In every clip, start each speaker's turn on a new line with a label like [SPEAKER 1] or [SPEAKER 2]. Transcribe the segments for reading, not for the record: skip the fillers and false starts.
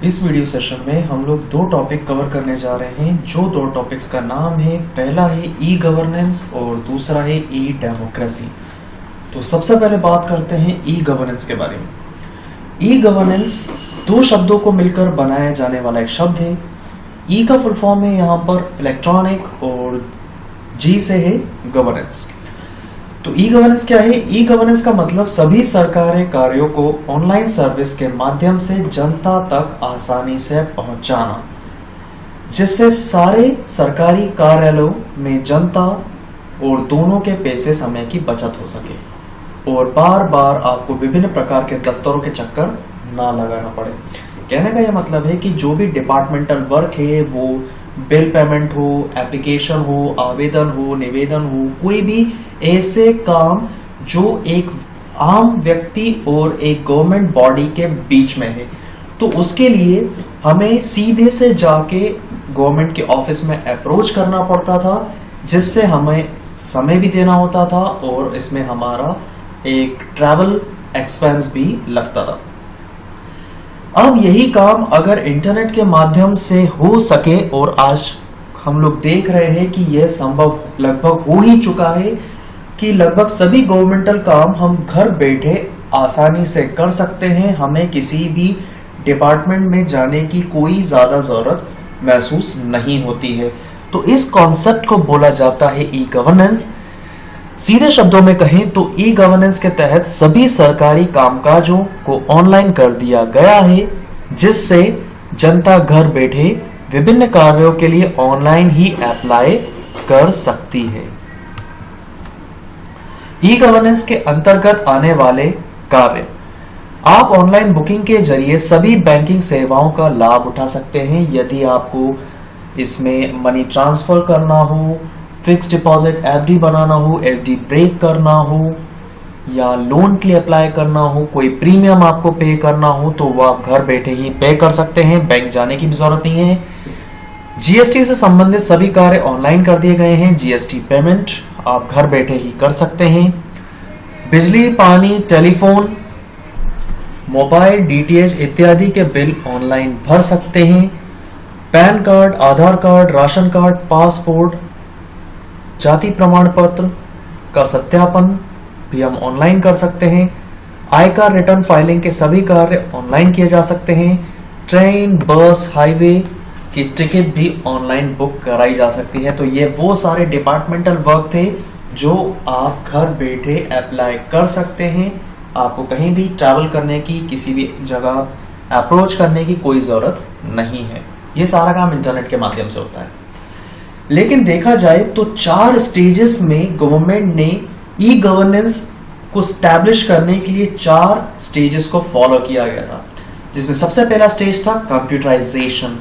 [SPEAKER 1] इस video session में हम लोग दो टॉपिक कवर करने जा रहे हैं। जो दो टॉपिक्स का नाम है, पहला है ई गवर्नेंस और दूसरा है ई डेमोक्रेसी। तो सबसे पहले बात करते हैं ई गवर्नेंस के बारे में। ई गवर्नेंस दो शब्दों को मिलकर बनाया जाने वाला एक शब्द है। ई का फुल फॉर्म है यहाँ पर इलेक्ट्रॉनिक और जी से है गवर्नेंस। तो ई गवर्नेंस क्या है? ई गवर्नेंस का मतलब सभी सरकारी कार्यों को ऑनलाइन सर्विस के माध्यम से जनता तक आसानी से पहुंचाना, जिससे सारे सरकारी कार्यालयों में जनता और दोनों के पैसे समय की बचत हो सके और बार बार आपको विभिन्न प्रकार के दफ्तरों के चक्कर ना लगाना पड़े। कहने का यह मतलब है कि जो भी डिपार्टमेंटल वर्क है, वो बिल पेमेंट हो, एप्लीकेशन हो, आवेदन हो, निवेदन हो, कोई भी ऐसे काम जो एक आम व्यक्ति और एक गवर्नमेंट बॉडी के बीच में है, तो उसके लिए हमें सीधे से जाके गवर्नमेंट के ऑफिस में अप्रोच करना पड़ता था, जिससे हमें समय भी देना होता था और इसमें हमारा एक ट्रैवल एक्सपेंस भी लगता था। अब यही काम अगर इंटरनेट के माध्यम से हो सके, और आज हम लोग देख रहे हैं कि यह संभव लगभग हो ही चुका है कि लगभग सभी गवर्नमेंटल काम हम घर बैठे आसानी से कर सकते हैं। हमें किसी भी डिपार्टमेंट में जाने की कोई ज्यादा जरूरत महसूस नहीं होती है। तो इस कॉन्सेप्ट को बोला जाता है ई गवर्नेंस। सीधे शब्दों में कहें तो ई गवर्नेंस के तहत सभी सरकारी कामकाजों को ऑनलाइन कर दिया गया है, जिससे जनता घर बैठे विभिन्न कार्यों के लिए ऑनलाइन ही अप्लाई कर सकती है। ई गवर्नेंस के अंतर्गत आने वाले कार्य: आप ऑनलाइन बुकिंग के जरिए सभी बैंकिंग सेवाओं का लाभ उठा सकते हैं। यदि आपको इसमें मनी ट्रांसफर करना हो, फिक्स डिपॉजिट एफडी बनाना हो, एफडी ब्रेक करना हो, या लोन के लिए अप्लाई करना हो, कोई प्रीमियम आपको पे करना हो, तो वो आप घर बैठे ही पे कर सकते हैं, बैंक जाने की भी जरूरत नहीं है। जीएसटी से संबंधित सभी कार्य ऑनलाइन कर दिए गए हैं। जीएसटी पेमेंट आप घर बैठे ही कर सकते हैं। बिजली, पानी, टेलीफोन, मोबाइल, डीटीएच इत्यादि के बिल ऑनलाइन भर सकते हैं। पैन कार्ड, आधार कार्ड, राशन कार्ड, पासपोर्ट, जाति प्रमाण पत्र का सत्यापन भी हम ऑनलाइन कर सकते हैं। आयकर रिटर्न फाइलिंग के सभी कार्य ऑनलाइन किए जा सकते हैं। ट्रेन, बस, हाईवे की टिकट भी ऑनलाइन बुक कराई जा सकती है। तो ये वो सारे डिपार्टमेंटल वर्क थे जो आप घर बैठे अप्लाई कर सकते हैं। आपको कहीं भी ट्रैवल करने की, किसी भी जगह अप्रोच करने की कोई जरूरत नहीं है। ये सारा काम इंटरनेट के माध्यम से होता है। लेकिन देखा जाए तो 4 स्टेजेस में गवर्नमेंट ने ई गवर्नेंस को स्टैब्लिश करने के लिए 4 स्टेजेस को फॉलो किया गया था, जिसमें सबसे पहला स्टेज था कंप्यूटराइजेशन।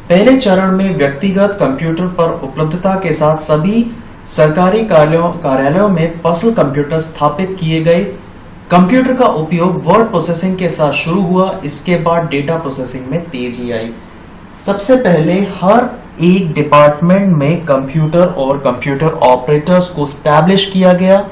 [SPEAKER 1] पहले चरण में व्यक्तिगत कंप्यूटर पर उपलब्धता के साथ सभी सरकारी कार्यालयों में पर्सनल कंप्यूटर स्थापित किए गए। कंप्यूटर का उपयोग वर्ड प्रोसेसिंग के साथ शुरू हुआ। इसके बाद डेटा प्रोसेसिंग में तेजी आई। सबसे पहले हर एक डिपार्टमेंट में कंप्यूटर और कंप्यूटर ऑपरेटर्स को स्टैब्लिश किया गया,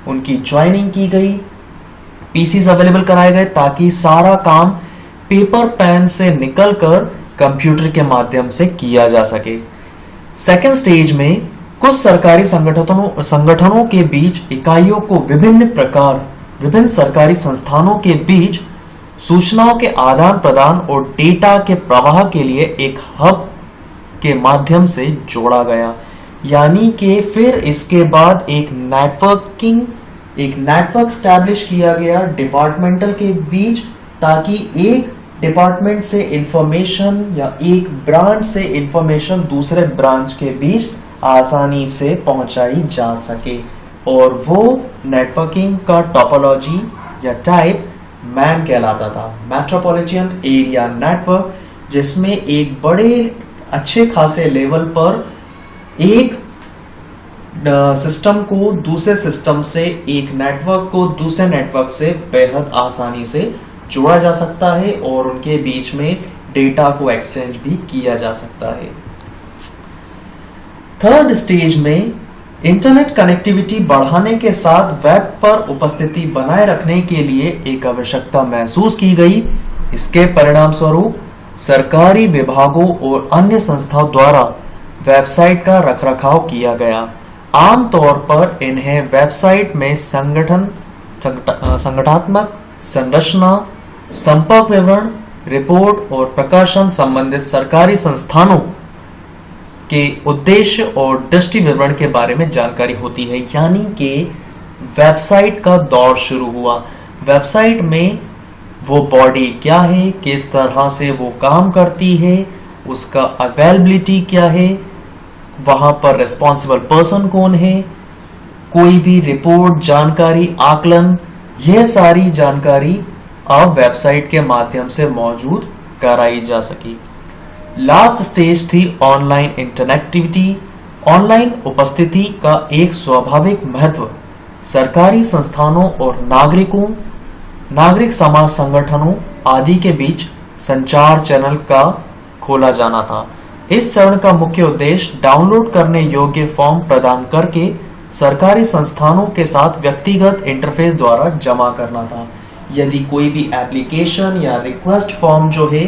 [SPEAKER 1] उनकी ज्वाइनिंग की गई, पीसीज अवेलेबल कराए गए, ताकि सारा काम पेपर पेन से निकलकर कंप्यूटर के माध्यम से किया जा सके। सेकेंड स्टेज में कुछ सरकारी संगठनों के बीच इकाइयों को विभिन्न सरकारी संस्थानों के बीच सूचनाओं के आदान प्रदान और डेटा के प्रवाह के लिए एक हब के माध्यम से जोड़ा गया। यानी कि फिर इसके बाद एक नेटवर्क स्टैब्लिश किया गया डिपार्टमेंटल के बीच, ताकि एक डिपार्टमेंट से इंफॉर्मेशन या एक ब्रांच से इंफॉर्मेशन दूसरे ब्रांच के बीच आसानी से पहुंचाई जा सके। और वो नेटवर्किंग का टोपोलॉजी या टाइप मैन कहलाता था, मेट्रोपॉलिटन एरिया नेटवर्क, जिसमें एक बड़े अच्छे खासे लेवल पर एक सिस्टम को दूसरे सिस्टम से, एक नेटवर्क को दूसरे नेटवर्क से बेहद आसानी से जोड़ा जा सकता है और उनके बीच में डेटा को एक्सचेंज भी किया जा सकता है। थर्ड स्टेज में इंटरनेट कनेक्टिविटी बढ़ाने के साथ वेब पर उपस्थिति बनाए रखने के लिए एक आवश्यकता महसूस की गई। इसके परिणाम स्वरूप सरकारी विभागों और अन्य संस्थाओं द्वारा वेबसाइट का रखरखाव किया गया। आमतौर पर इन्हें वेबसाइट में संगठनात्मक संरचना, संपर्क विवरण, रिपोर्ट और प्रकाशन संबंधित सरकारी संस्थानों के उद्देश्य और दृष्टि विवरण के बारे में जानकारी होती है। यानी कि वेबसाइट का दौर शुरू हुआ। वेबसाइट में वो बॉडी क्या है, किस तरह से वो काम करती है, उसका अवेलेबिलिटी क्या है, वहां पर रिस्पॉन्सिबल पर्सन कौन है, कोई भी रिपोर्ट, जानकारी, आकलन, यह सारी जानकारी अब वेबसाइट के माध्यम से मौजूद कराई जा सकी। लास्ट स्टेज थी ऑनलाइन इंटरनेक्टिविटी। ऑनलाइन उपस्थिति का एक स्वाभाविक महत्व सरकारी संस्थानों और नागरिक समाज संगठनों आदि के बीच संचार चैनल का खोला जाना था। इस चरण का मुख्य उद्देश्य डाउनलोड करने योग्य फॉर्म प्रदान करके सरकारी संस्थानों के साथ व्यक्तिगत इंटरफेस द्वारा जमा करना था। यदि कोई भी एप्लीकेशन या रिक्वेस्ट फॉर्म जो है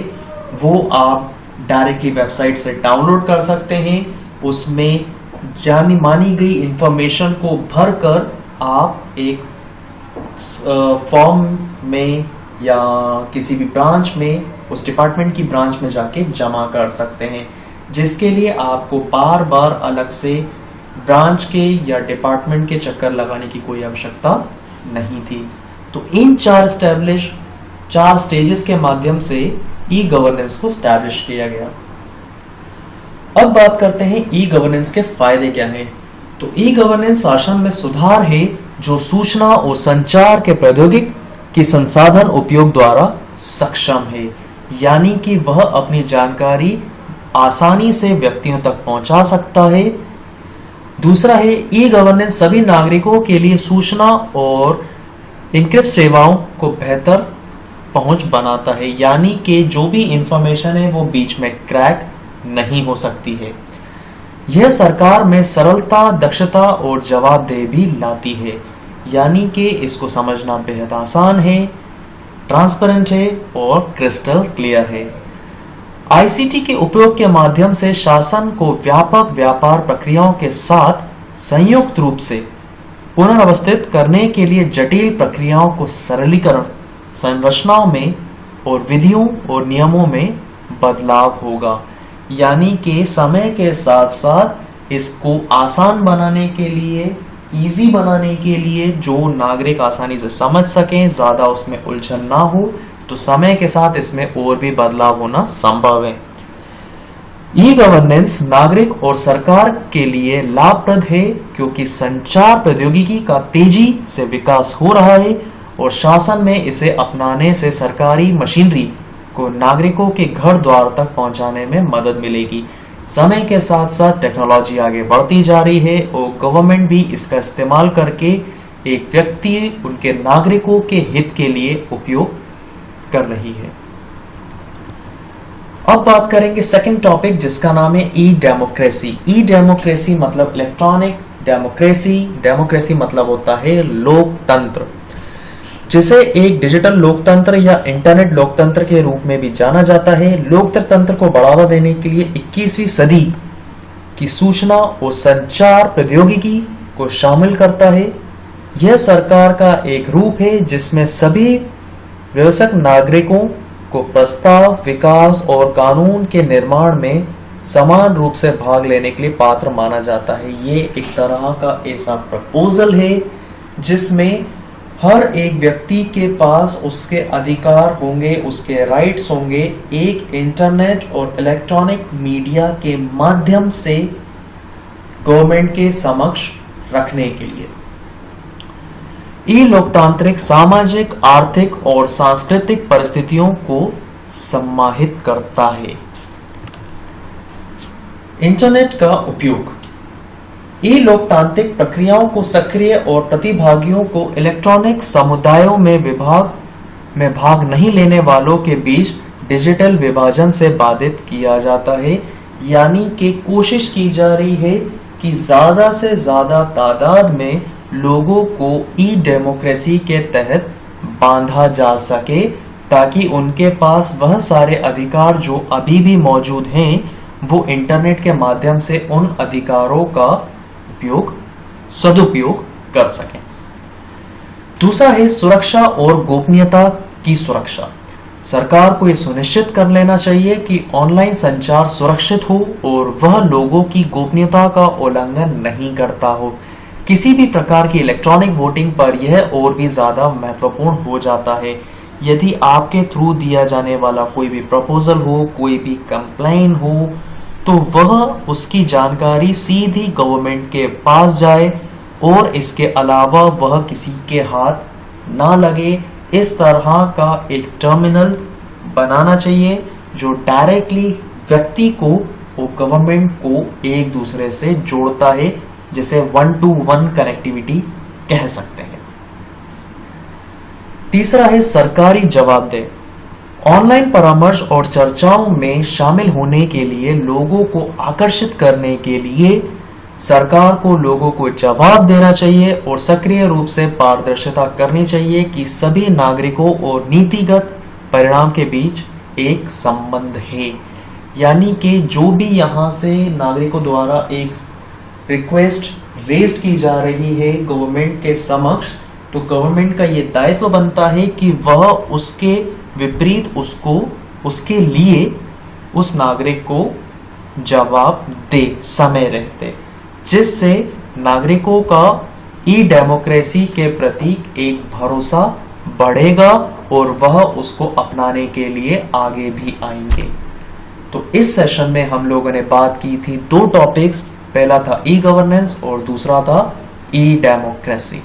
[SPEAKER 1] वो आप डायरेक्टली वेबसाइट से डाउनलोड कर सकते हैं। उसमें जानी मानी गई इंफॉर्मेशन को भरकर आप एक फॉर्म में या किसी भी ब्रांच में, उस डिपार्टमेंट की ब्रांच में जाके जमा कर सकते हैं, जिसके लिए आपको बार बार अलग से ब्रांच के या डिपार्टमेंट के चक्कर लगाने की कोई आवश्यकता नहीं थी। तो इन चार स्टेजेस के माध्यम से ई गवर्नेंस को स्टैब्लिश किया गया। अब बात करते हैं ई गवर्नेंस के फायदे क्या हैं। तो ई गवर्नेंस शासन में सुधार है जो सूचना और संचार के प्रौद्योगिकी की संसाधन उपयोग द्वारा सक्षम है, यानी कि वह अपनी जानकारी आसानी से व्यक्तियों तक पहुंचा सकता है। दूसरा है ई गवर्नेंस सभी नागरिकों के लिए सूचना और इनक्रिप्ट सेवाओं को बेहतर पहुंच बनाता है, यानी कि जो भी इंफॉर्मेशन है वो बीच में क्रैक नहीं हो सकती है। यह सरकार में सरलता, दक्षता और जवाबदेही भी लाती है, यानी कि इसको समझना बेहद आसान है, ट्रांसपेरेंट है और क्रिस्टल क्लियर है। आईसीटी के उपयोग के माध्यम से शासन को व्यापक व्यापार प्रक्रियाओं के साथ संयुक्त रूप से पुनर्व्यवस्थित करने के लिए जटिल प्रक्रियाओं को सरलीकरण, संरचनाओं में और विधियों और नियमों में बदलाव होगा। यानी कि समय के साथ साथ इसको आसान बनाने के लिए, इजी बनाने के लिए, जो नागरिक आसानी से समझ सकें, ज्यादा उसमें उलझन ना हो, तो समय के साथ इसमें और भी बदलाव होना संभव है। ई गवर्नेंस नागरिक और सरकार के लिए लाभप्रद है क्योंकि संचार प्रौद्योगिकी का तेजी से विकास हो रहा है और शासन में इसे अपनाने से सरकारी मशीनरी को नागरिकों के घर द्वार तक पहुंचाने में मदद मिलेगी। समय के साथ साथ टेक्नोलॉजी आगे बढ़ती जा रही है और गवर्नमेंट भी इसका इस्तेमाल करके एक व्यक्ति उनके नागरिकों के हित के लिए उपयोग कर रही है। अब बात करेंगे सेकंड टॉपिक जिसका नाम है ई डेमोक्रेसी। ई डेमोक्रेसी मतलब इलेक्ट्रॉनिक डेमोक्रेसी। डेमोक्रेसी मतलब होता है लोकतंत्र, जिसे एक डिजिटल लोकतंत्र या इंटरनेट लोकतंत्र के रूप में भी जाना जाता है। लोकतंत्र को बढ़ावा देने के लिए 21वीं सदी की सूचना और संचार प्रौद्योगिकी को शामिल करता है। यह सरकार का एक रूप है जिसमें सभी वयस्क नागरिकों को प्रस्ताव, विकास और कानून के निर्माण में समान रूप से भाग लेने के लिए पात्र माना जाता है। ये एक तरह का ऐसा प्रपोजल है जिसमें हर एक व्यक्ति के पास उसके अधिकार होंगे, उसके राइट्स होंगे, एक इंटरनेट और इलेक्ट्रॉनिक मीडिया के माध्यम से गवर्नमेंट के समक्ष रखने के लिए। ई लोकतांत्रिक सामाजिक, आर्थिक और सांस्कृतिक परिस्थितियों को सम्मानित करता है। इंटरनेट का उपयोग ई लोकतांत्रिक प्रक्रियाओं को सक्रिय और प्रतिभागियों को इलेक्ट्रॉनिक समुदायों में भाग नहीं लेने वालों के बीच डिजिटल विभाजन से बाधित किया जाता है। यानी कि कोशिश की जा रही है कि ज्यादा से ज्यादा तादाद में लोगों को ई डेमोक्रेसी के तहत बांधा जा सके ताकि उनके पास वह सारे अधिकार जो अभी भी मौजूद हैं वो इंटरनेट के माध्यम से उन अधिकारों का सदुपयोग कर सकें। दूसरा है सुरक्षा और गोपनीयता की सुरक्षा। सरकार को यह सुनिश्चित कर लेना चाहिए कि ऑनलाइन संचार सुरक्षित हो और वह लोगों की गोपनीयता का उल्लंघन नहीं करता हो। किसी भी प्रकार की इलेक्ट्रॉनिक वोटिंग पर यह और भी ज्यादा महत्वपूर्ण हो जाता है। यदि आपके थ्रू दिया जाने वाला कोई भी प्रपोजल हो, कोई भी कंप्लेन हो, तो वह उसकी जानकारी सीधी गवर्नमेंट के पास जाए और इसके अलावा वह किसी के हाथ ना लगे। इस तरह का एक टर्मिनल बनाना चाहिए जो डायरेक्टली व्यक्ति को और गवर्नमेंट को एक दूसरे से जोड़ता है, जिसे 1-to-1 कनेक्टिविटी कह सकते हैं। तीसरा है सरकारी जवाबदेही। ऑनलाइन परामर्श और चर्चाओं में शामिल होने के लिए लोगों को आकर्षित करने के लिए सरकार को लोगों को जवाब देना चाहिए और सक्रिय रूप से पारदर्शिता करनी चाहिए कि सभी नागरिकों और नीतिगत परिणाम के बीच एक संबंध है। यानी कि जो भी यहां से नागरिकों द्वारा एक रिक्वेस्ट रेज की जा रही है गवर्नमेंट के समक्ष, तो गवर्नमेंट का ये दायित्व बनता है कि वह उसके विपरीत उसके लिए उस नागरिक को जवाब दे समय रहते, जिससे नागरिकों का ई डेमोक्रेसी के प्रति एक भरोसा बढ़ेगा और वह उसको अपनाने के लिए आगे भी आएंगे। तो इस सेशन में हम लोगों ने बात की थी 2 टॉपिक्स। पहला था ई गवर्नेंस और दूसरा था ई डेमोक्रेसी।